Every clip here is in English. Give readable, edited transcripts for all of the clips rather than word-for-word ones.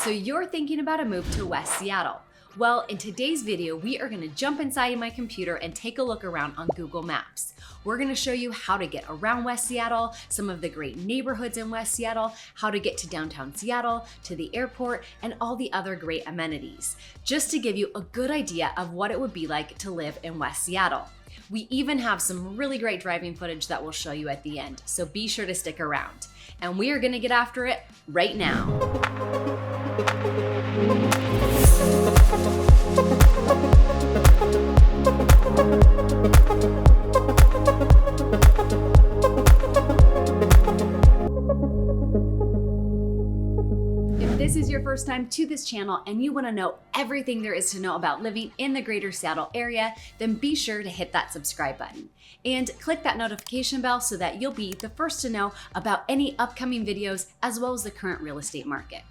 So you're thinking about a move to West Seattle. Well, in today's video, we are gonna jump inside of my computer and take a look around on Google Maps. We're gonna show you how to get around West Seattle, some of the great neighborhoods in West Seattle, how to get to downtown Seattle, to the airport, and all the other great amenities, just to give you a good idea of what it would be like to live in West Seattle. We even have some really great driving footage that we'll show you at the end, so be sure to stick around. And we are gonna get after it right now. If this is your first time to this channel and you want to know everything there is to know about living in the greater Seattle area, then be sure to hit that subscribe button and click that notification bell so that you'll be the first to know about any upcoming videos as well as the current real estate market.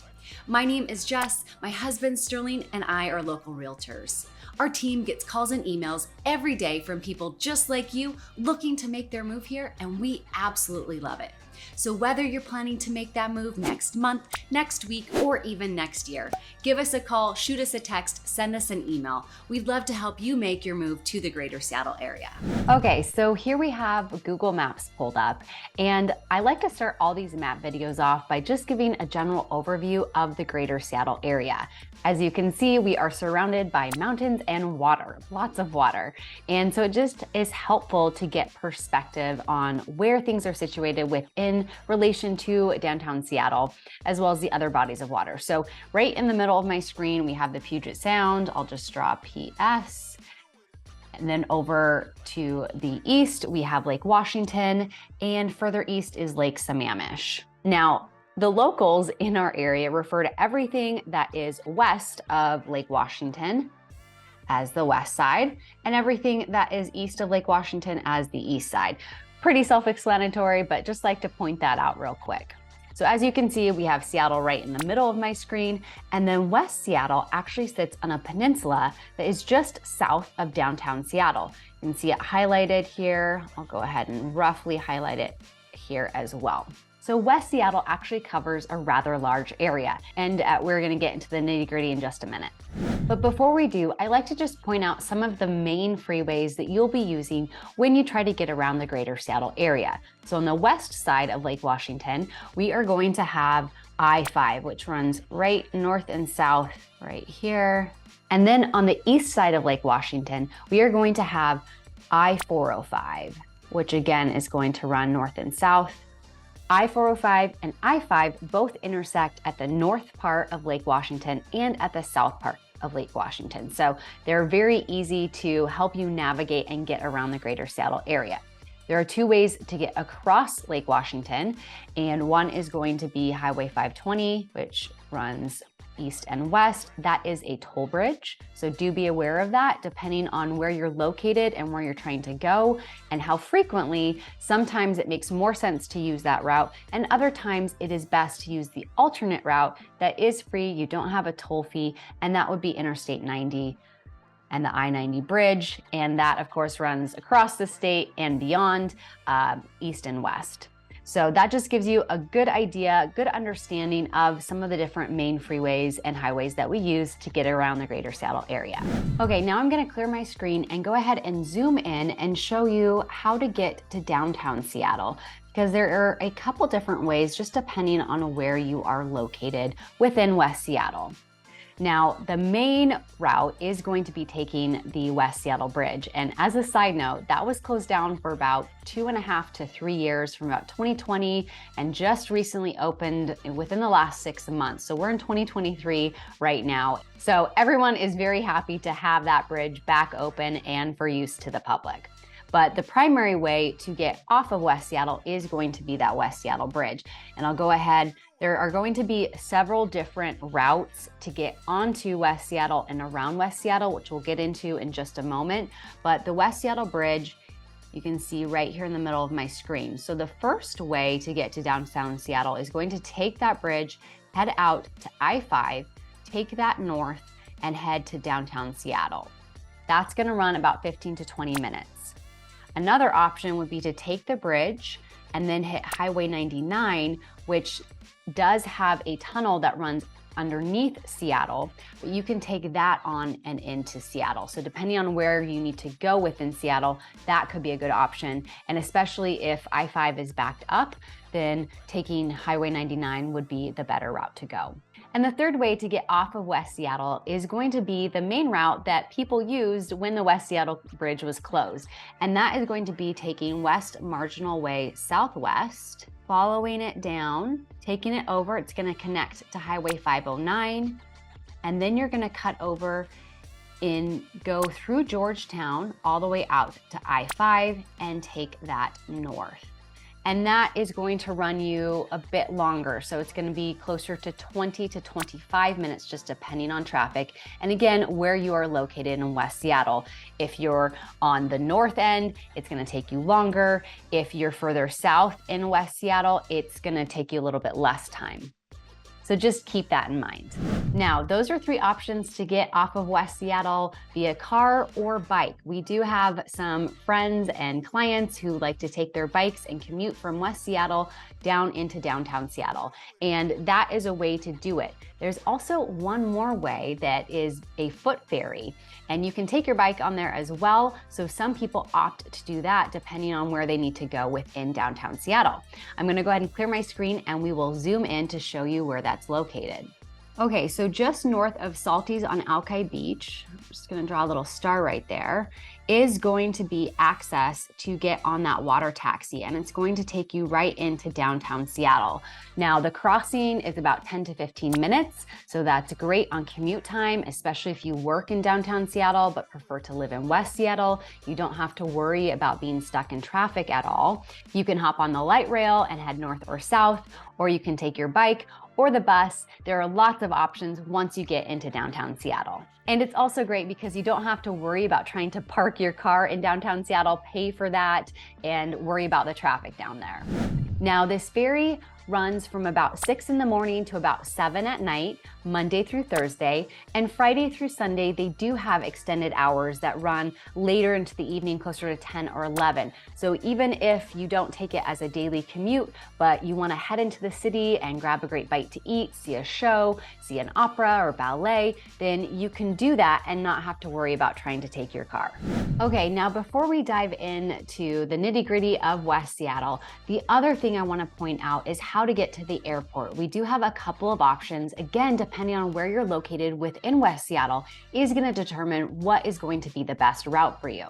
My name is Jess, my husband Sterling, and I are local realtors. Our team gets calls and emails every day from people just like you looking to make their move here, and we absolutely love it. So whether you're planning to make that move next month, next week, or even next year, give us a call, shoot us a text, send us an email. We'd love to help you make your move to the greater Seattle area. Okay, so here we have Google Maps pulled up, and I like to start all these map videos off by just giving a general overview of the greater Seattle area. As you can see, we are surrounded by mountains and water, lots of water. And so it just is helpful to get perspective on where things are situated within relation to downtown Seattle, as well as the other bodies of water. So right in the middle of my screen, we have the Puget Sound. I'll just draw PS. And then over to the east, we have Lake Washington, and further east is Lake Sammamish. Now, the locals in our area refer to everything that is west of Lake Washington as the west side, and everything that is east of Lake Washington as the east side. Pretty self-explanatory, but just like to point that out real quick. So as you can see, we have Seattle right in the middle of my screen, and then West Seattle actually sits on a peninsula that is just south of downtown Seattle. You can see it highlighted here. I'll go ahead and roughly highlight it here as well. So West Seattle actually covers a rather large area, and we're gonna get into the nitty-gritty in just a minute. But before we do, I like to just point out some of the main freeways that you'll be using when you try to get around the greater Seattle area. So on the west side of Lake Washington, we are going to have I-5, which runs right north and south right here. And then on the east side of Lake Washington, we are going to have I-405, which again is going to run north and south. I-405 and I-5 both intersect at the north part of Lake Washington and at the south part of Lake Washington. So they're very easy to help you navigate and get around the greater Seattle area. There are two ways to get across Lake Washington, and one is going to be Highway 520, which runs east and west. That is a toll bridge, so do be aware of that depending on where you're located and where you're trying to go and how frequently. Sometimes it makes more sense to use that route, and other times it is best to use the alternate route that is free. You don't have a toll fee, and that would be Interstate 90 and the I-90 bridge, and that of course runs across the state and beyond, east and west. So that just gives you a good idea, good understanding of some of the different main freeways and highways that we use to get around the greater Seattle area. Okay, now I'm gonna clear my screen and go ahead and zoom in and show you how to get to downtown Seattle, because there are a couple different ways just depending on where you are located within West Seattle. Now, the main route is going to be taking the West Seattle Bridge. And as a side note, that was closed down for about 2.5 to 3 years from about 2020 and just recently opened within the last 6 months. So we're in 2023 right now. So everyone is very happy to have that bridge back open and for use to the public. But the primary way to get off of West Seattle is going to be that West Seattle Bridge. And I'll go ahead, there are going to be several different routes to get onto West Seattle and around West Seattle, which we'll get into in just a moment. But the West Seattle Bridge, you can see right here in the middle of my screen. So the first way to get to downtown Seattle is going to take that bridge, head out to I-5, take that north, and head to downtown Seattle. That's gonna run about 15 to 20 minutes. Another option would be to take the bridge and then hit Highway 99, which does have a tunnel that runs underneath Seattle, but you can take that on and into Seattle. So depending on where you need to go within Seattle, that could be a good option. And especially if I-5 is backed up, then taking Highway 99 would be the better route to go. And the third way to get off of West Seattle is going to be the main route that people used when the West Seattle Bridge was closed. And that is going to be taking West Marginal Way Southwest, following it down, taking it over. It's going to connect to Highway 509. And then you're going to cut over and go through Georgetown all the way out to I-5 and take that north. And that is going to run you a bit longer. So it's going to be closer to 20 to 25 minutes, just depending on traffic. And again, where you are located in West Seattle. If you're on the north end, it's going to take you longer. If you're further south in West Seattle, it's going to take you a little bit less time. So just keep that in mind. Now, those are 3 options to get off of West Seattle via car or bike. We do have some friends and clients who like to take their bikes and commute from West Seattle down into downtown Seattle. And that is a way to do it. There's also one more way that is a foot ferry, and you can take your bike on there as well. So some people opt to do that depending on where they need to go within downtown Seattle. I'm gonna go ahead and clear my screen and we will zoom in to show you where that's located. Okay, so just north of Salty's on Alki Beach, I'm just gonna draw a little star right there, is going to be access to get on that water taxi, and it's going to take you right into downtown Seattle. Now, the crossing is about 10 to 15 minutes, so that's great on commute time, especially if you work in downtown Seattle but prefer to live in West Seattle. You don't have to worry about being stuck in traffic at all. You can hop on the light rail and head north or south, or you can take your bike or the bus. There are lots of options once you get into downtown Seattle. And it's also great because you don't have to worry about trying to park your car in downtown Seattle, pay for that, and worry about the traffic down there. Now, this ferry runs from about 6 in the morning to about 7 at night, Monday through Thursday, and Friday through Sunday, they do have extended hours that run later into the evening, closer to 10 or 11. So even if you don't take it as a daily commute, but you wanna head into the city and grab a great bite to eat, see a show, see an opera or ballet, then you can do that and not have to worry about trying to take your car. Okay, now before we dive into the nitty-gritty of West Seattle, the other thing I wanna point out is how to get to the airport. We do have a couple of options. Again, depending on where you're located within West Seattle is going to determine what is going to be the best route for you.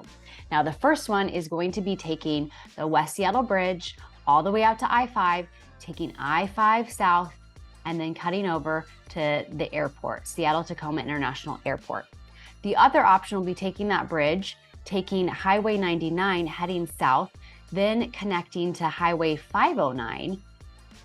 Now, the first one is going to be taking the West Seattle Bridge all the way out to I-5, taking I-5 south, and then cutting over to the airport, Seattle-Tacoma International Airport. The other option will be taking that bridge, taking Highway 99, heading south, then connecting to Highway 509,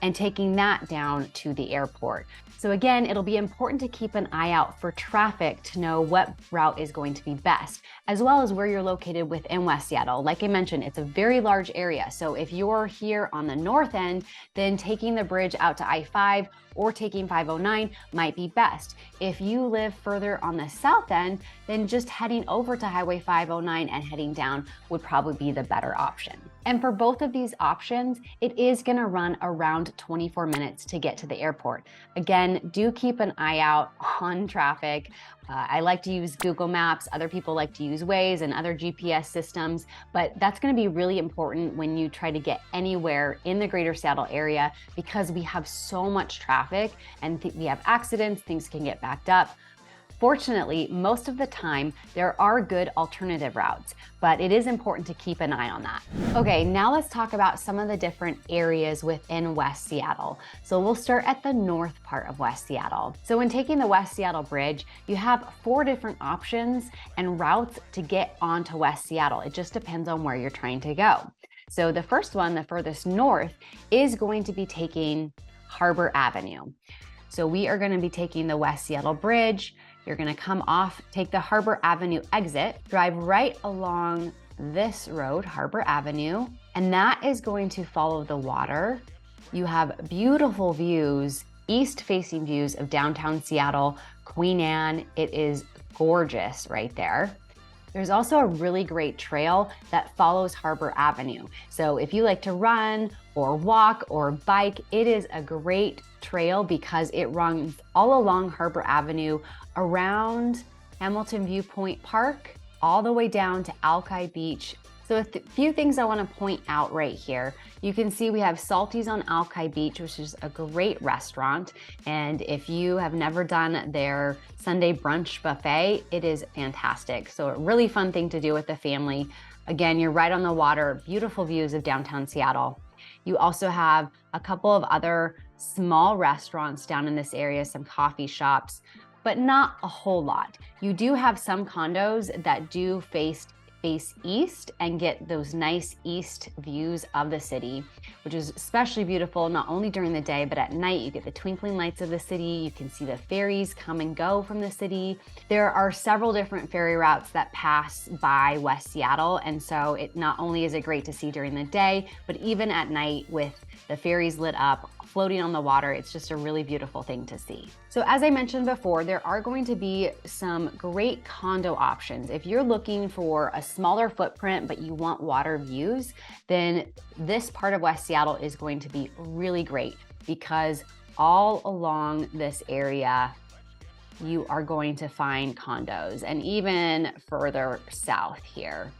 and taking that down to the airport. So again, it'll be important to keep an eye out for traffic to know what route is going to be best, as well as where you're located within West Seattle. Like I mentioned, it's a very large area. So if you're here on the north end, then taking the bridge out to I-5 or taking 509 might be best. If you live further on the south end, then just heading over to Highway 509 and heading down would probably be the better option. And for both of these options, it is gonna run around 24 minutes to get to the airport. Again, do keep an eye out on traffic. I like to use Google Maps. Other people like to use Waze and other GPS systems, but that's gonna be really important when you try to get anywhere in the greater Seattle area because we have so much traffic and we have accidents, things can get backed up. Fortunately, most of the time, there are good alternative routes, but it is important to keep an eye on that. Okay, now let's talk about some of the different areas within West Seattle. So we'll start at the north part of West Seattle. So when taking the West Seattle Bridge, you have 4 different options and routes to get onto West Seattle. It just depends on where you're trying to go. So the first one, the furthest north, is going to be taking Harbor Avenue. So we are going to be taking the West Seattle Bridge. You're going to come off, take the Harbor Avenue exit, drive right along this road, Harbor Avenue, and that is going to follow the water. You have beautiful views, east-facing views of downtown Seattle, Queen Anne. It is gorgeous right there. There's also a really great trail that follows Harbor Avenue. So if you like to run or walk or bike, it is a great trail because it runs all along Harbor Avenue around Hamilton Viewpoint Park, all the way down to Alki Beach. So a few things I want to point out right here. You can see we have Salty's on Alki Beach, which is a great restaurant. And if you have never done their Sunday brunch buffet, it is fantastic. So a really fun thing to do with the family. Again, you're right on the water, beautiful views of downtown Seattle. You also have a couple of other small restaurants down in this area, some coffee shops, but not a whole lot. You do have some condos that do face east and get those nice east views of the city, which is especially beautiful not only during the day, but at night you get the twinkling lights of the city. You can see the ferries come and go from the city. There are several different ferry routes that pass by West Seattle, and so it not only is it great to see during the day, but even at night with the ferries lit up, floating on the water, it's just a really beautiful thing to see. So as I mentioned before, there are going to be some great condo options. If you're looking for a smaller footprint, but you want water views, then this part of West Seattle is going to be really great because all along this area, you are going to find condos, and even further south here.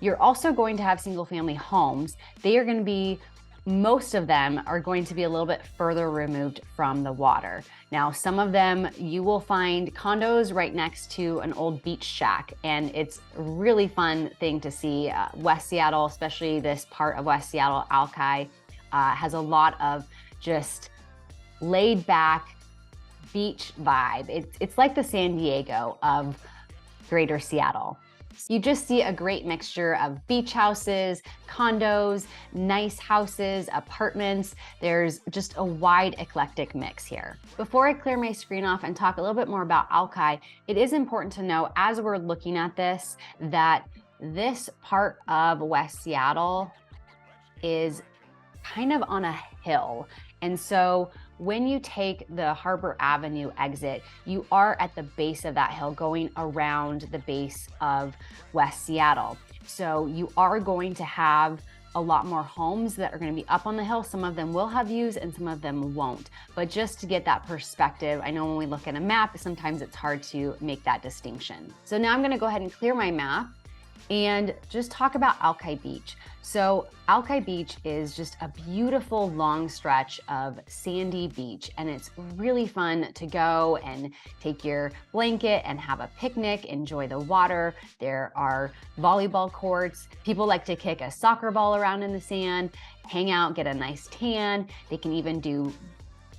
You're also going to have single family homes. They are going to be most of them are going to be a little bit further removed from the water. Now, some of them you will find condos right next to an old beach shack, and it's a really fun thing to see. West Seattle, especially this part of West Seattle, Alki, has a lot of just laid back beach vibe. It's like the San Diego of Greater Seattle. You just see a great mixture of beach houses, condos, nice houses, apartments. There's just a wide eclectic mix here. Before I clear my screen off and talk a little bit more about Alki, it is important to know as we're looking at this, that this part of West Seattle is kind of on a hill. And so when you take the Harbor Avenue exit, you are at the base of that hill going around the base of West Seattle. So you are going to have a lot more homes that are going to be up on the hill. Some of them will have views and some of them won't. But just to get that perspective, I know when we look at a map, sometimes it's hard to make that distinction. So now I'm going to go ahead and clear my map and just talk about Alki Beach. So Alki Beach is just a beautiful long stretch of sandy beach, and it's really fun to go and take your blanket and have a picnic, enjoy the water. There are volleyball courts. People like to kick a soccer ball around in the sand, hang out, get a nice tan. They can even do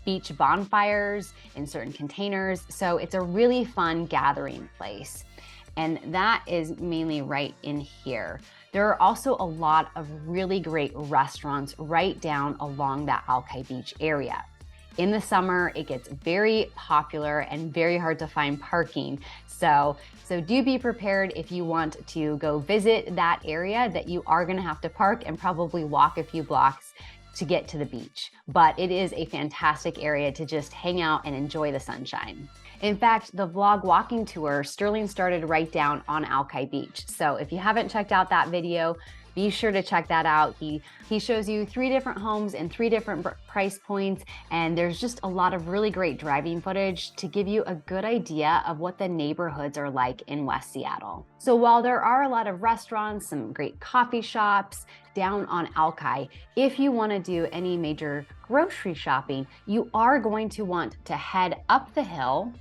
beach bonfires in certain containers. So it's a really fun gathering place. And that is mainly right in here. There are also a lot of really great restaurants right down along that Alki Beach area. In the summer, it gets very popular and very hard to find parking. So do be prepared if you want to go visit that area that you are gonna have to park and probably walk a few blocks to get to the beach. But it is a fantastic area to just hang out and enjoy the sunshine. In fact, the vlog walking tour, Sterling started right down on Alki Beach. So if you haven't checked out that video, be sure to check that out. He shows you 3 different homes and 3 different price points, and there's just a lot of really great driving footage to give you a good idea of what the neighborhoods are like in West Seattle. So while there are a lot of restaurants, some great coffee shops down on Alki, if you want to do any major grocery shopping, you are going to want to head up the hill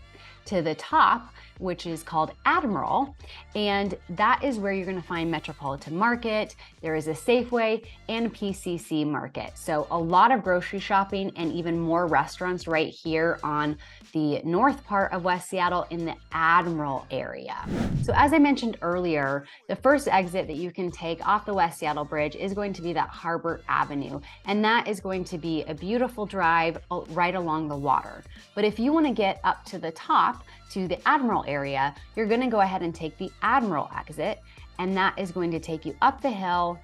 to the top, which is called Admiral, and that is where you're going to find Metropolitan Market. There is a Safeway and PCC Market. So a lot of grocery shopping and even more restaurants right here on the north part of West Seattle in the Admiral area. So as I mentioned earlier, the first exit that you can take off the West Seattle Bridge is going to be that Harbor Avenue, and that is going to be a beautiful drive right along the water. But if you want to get up to the top to the Admiral area, you're going to go ahead and take the Admiral exit, and that is going to take you up the hill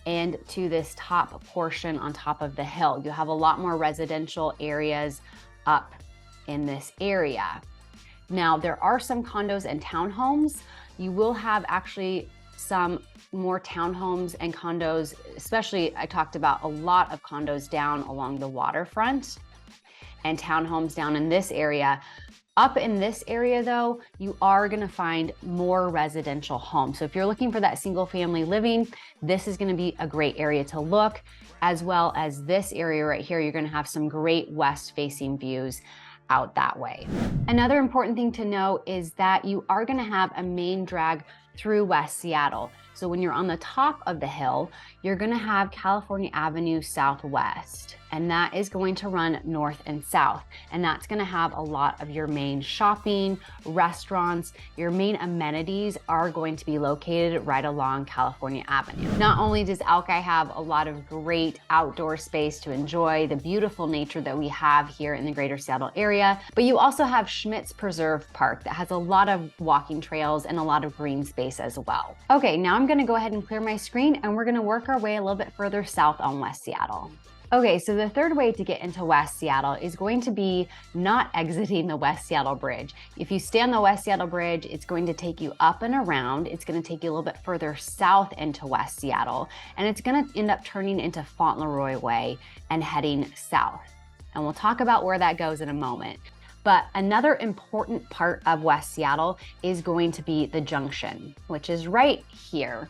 and to this top portion on top of the hill. You have a lot more residential areas up in this area. Now, there are some condos and townhomes You will have actually some more townhomes and condos, especially I talked about a lot of condos down along the waterfront and townhomes down in this area. Up in this area though, you are gonna find more residential homes. So if you're looking for that single family living, this is gonna be a great area to look, as well as this area right here. You're gonna have some great west facing views out that way. Another important thing to know is that you are gonna have a main drag through West Seattle. So when you're on the top of the hill, you're gonna have California Avenue Southwest, and that is going to run north and south. And that's gonna have a lot of your main shopping, restaurants, your main amenities are going to be located right along California Avenue. Not only does Alki have a lot of great outdoor space to enjoy the beautiful nature that we have here in the greater Seattle area, but you also have Schmitz Preserve Park that has a lot of walking trails and a lot of green space as well. Okay, now I'm gonna go ahead and clear my screen and we're gonna work our way a little bit further south on West Seattle. Okay, so the third way to get into West Seattle is going to be not exiting the West Seattle Bridge. If you stay on the West Seattle Bridge, it's going to take you up and around. It's going to take you a little bit further south into West Seattle, and it's going to end up turning into Fauntleroy Way and heading south. And we'll talk about where that goes in a moment. But another important part of West Seattle is going to be the junction, which is right here.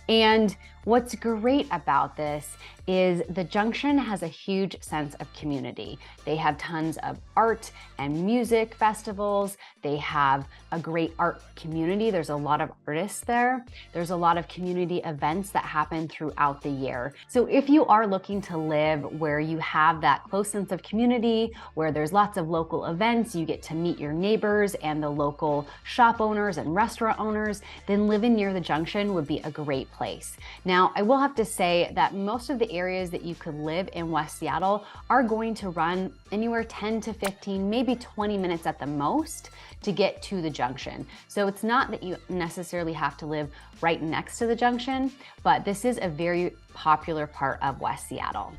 And what's great about this is the junction has a huge sense of community. They have tons of art and music festivals. They have a great art community. There's a lot of artists there. There's a lot of community events that happen throughout the year. So if you are looking to live where you have that close sense of community, where there's lots of local events, you get to meet your neighbors and the local shop owners and restaurant owners, then living near the junction would be a great place. Now, I will have to say that most of the areas that you could live in West Seattle are going to run anywhere 10 to 15, maybe 20 minutes at the most to get to the junction. So it's not that you necessarily have to live right next to the junction, but this is a very popular part of West Seattle.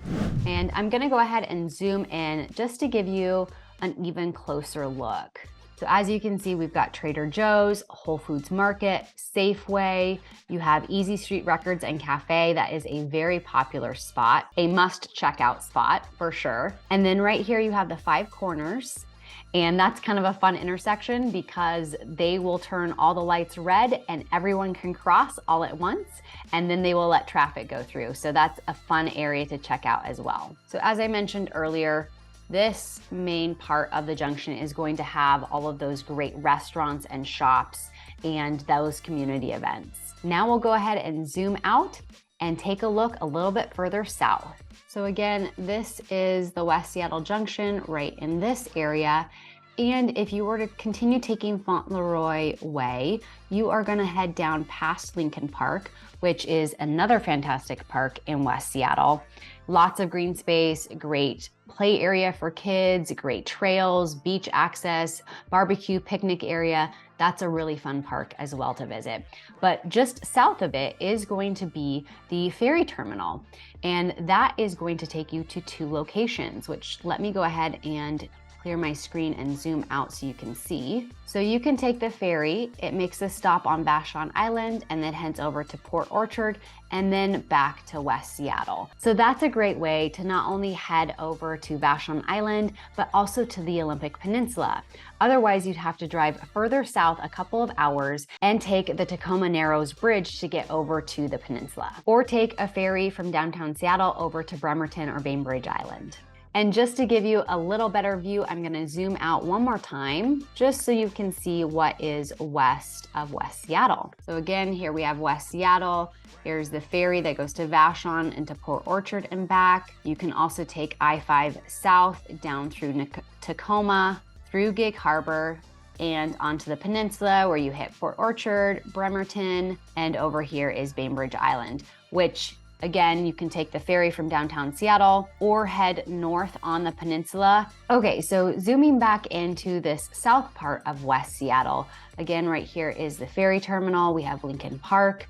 And I'm gonna go ahead and zoom in just to give you an even closer look. So as you can see, we've got Trader Joe's, Whole Foods Market, Safeway, you have Easy Street Records and Cafe. That is a very popular spot, a must check out spot for sure. And then right here you have the Five Corners. And that's kind of a fun intersection because they will turn all the lights red and everyone can cross all at once, and then they will let traffic go through. So that's a fun area to check out as well. So as I mentioned earlier, this main part of the junction is going to have all of those great restaurants and shops and those community events. Now we'll go ahead and zoom out and take a look a little bit further south. So again, this is the West Seattle Junction right in this area. And if you were to continue taking Fauntleroy Way, you are gonna head down past Lincoln Park, which is another fantastic park in West Seattle. Lots of green space, great play area for kids, great trails, beach access, barbecue, picnic area. That's a really fun park as well to visit. But just south of it is going to be the ferry terminal. And that is going to take you to two locations, which let me go ahead and clear my screen and zoom out so you can see. So you can take the ferry, it makes a stop on Vashon Island and then heads over to Port Orchard and then back to West Seattle. So that's a great way to not only head over to Vashon Island, but also to the Olympic Peninsula. Otherwise, you'd have to drive further south a couple of hours and take the Tacoma Narrows Bridge to get over to the peninsula, or take a ferry from downtown Seattle over to Bremerton or Bainbridge Island. And just to give you a little better view, I'm gonna zoom out one more time, just so you can see what is west of West Seattle. So again, here we have West Seattle. Here's the ferry that goes to Vashon and to Port Orchard and back. You can also take I-5 south down through Tacoma, through Gig Harbor, and onto the peninsula where you hit Port Orchard, Bremerton, and over here is Bainbridge Island, which again, you can take the ferry from downtown Seattle or head north on the peninsula. Okay, so zooming back into this south part of West Seattle, again, right here is the ferry terminal. We have Lincoln Park.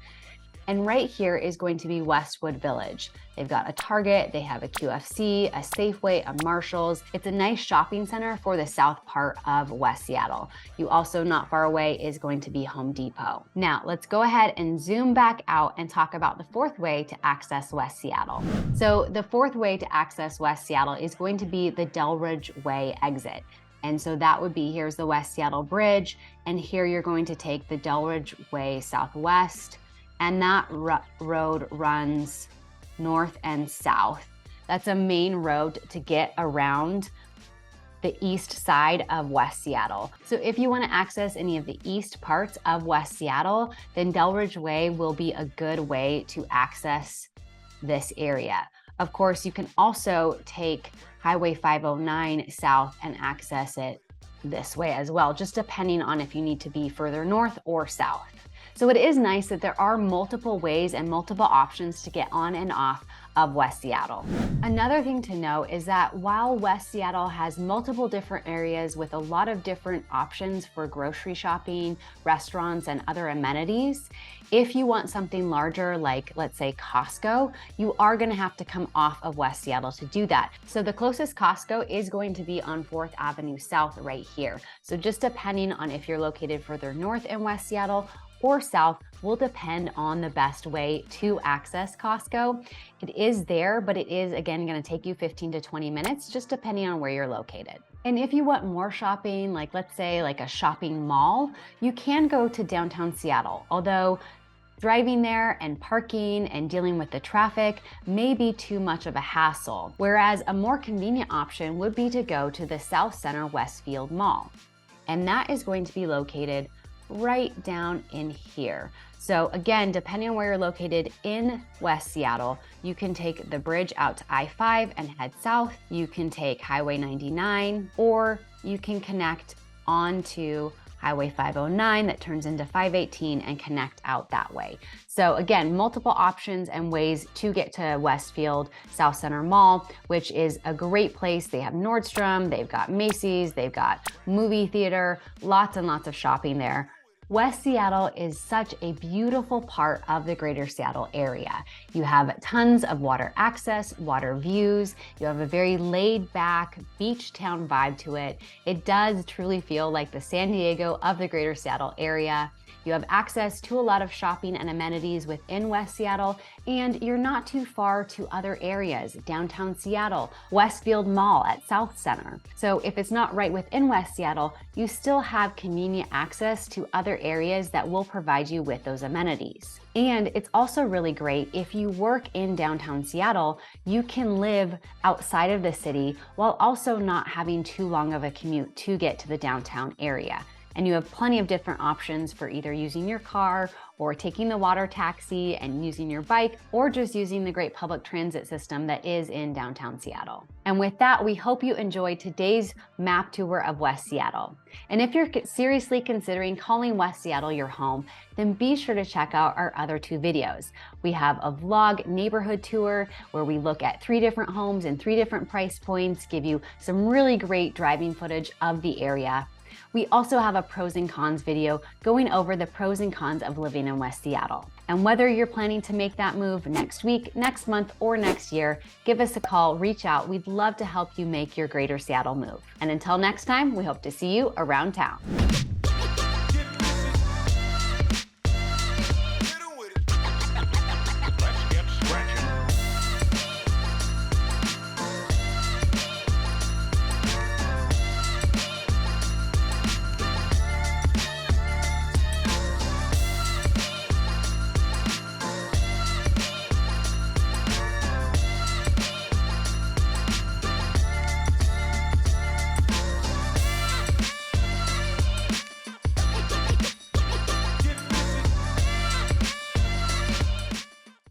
And right here is going to be Westwood Village. They've got a Target, they have a QFC, a Safeway, a Marshalls. It's a nice shopping center for the south part of West Seattle. You also, not far away, is going to be Home Depot. Now, let's go ahead and zoom back out and talk about the fourth way to access West Seattle. So the fourth way to access West Seattle is going to be the Delridge Way exit. And so that would be, here's the West Seattle Bridge, and here you're going to take the Delridge Way southwest, and that road runs north and south. That's a main road to get around the east side of West Seattle. So if you want to access any of the east parts of West Seattle, then Delridge Way will be a good way to access this area. Of course, you can also take Highway 509 south and access it this way as well, just depending on if you need to be further north or south. So it is nice that there are multiple ways and multiple options to get on and off of West Seattle. Another thing to know is that while West Seattle has multiple different areas with a lot of different options for grocery shopping, restaurants, and other amenities, if you want something larger like, let's say, Costco, you are going to have to come off of West Seattle to do that. So the closest Costco is going to be on 4th Avenue South right here. So just depending on if you're located further north in West Seattle or south will depend on the best way to access Costco. It is there, but it is, again, going to take you 15 to 20 minutes, just depending on where you're located. And if you want more shopping, like let's say like a shopping mall, you can go to downtown Seattle, although driving there and parking and dealing with the traffic may be too much of a hassle. Whereas a more convenient option would be to go to the South Center Westfield Mall. And that is going to be located right down in here. So again, depending on where you're located in West Seattle, you can take the bridge out to I-5 and head south. You can take Highway 99, or you can connect onto Highway 509 that turns into 518 and connect out that way. So again, multiple options and ways to get to Westfield South Center Mall, which is a great place. They have Nordstrom, they've got Macy's, they've got movie theater, lots and lots of shopping there. West Seattle is such a beautiful part of the greater Seattle area. You have tons of water access, water views. You have a very laid back beach town vibe to it. It does truly feel like the San Diego of the greater Seattle area. You have access to a lot of shopping and amenities within West Seattle, and you're not too far to other areas, downtown Seattle, Westfield Mall at South Center. So if it's not right within West Seattle, you still have convenient access to other areas that will provide you with those amenities. And it's also really great if you work in downtown Seattle, you can live outside of the city while also not having too long of a commute to get to the downtown area. And you have plenty of different options for either using your car or taking the water taxi and using your bike, or just using the great public transit system that is in downtown Seattle. And with that, we hope you enjoyed today's map tour of West Seattle. And if you're seriously considering calling West Seattle your home, then be sure to check out our other 2 videos. We have a vlog neighborhood tour where we look at 3 different homes and 3 different price points, give you some really great driving footage of the area. We also have a pros and cons video going over the pros and cons of living in West Seattle. And whether you're planning to make that move next week, next month, or next year, give us a call, reach out. We'd love to help you make your greater Seattle move. And until next time, we hope to see you around town.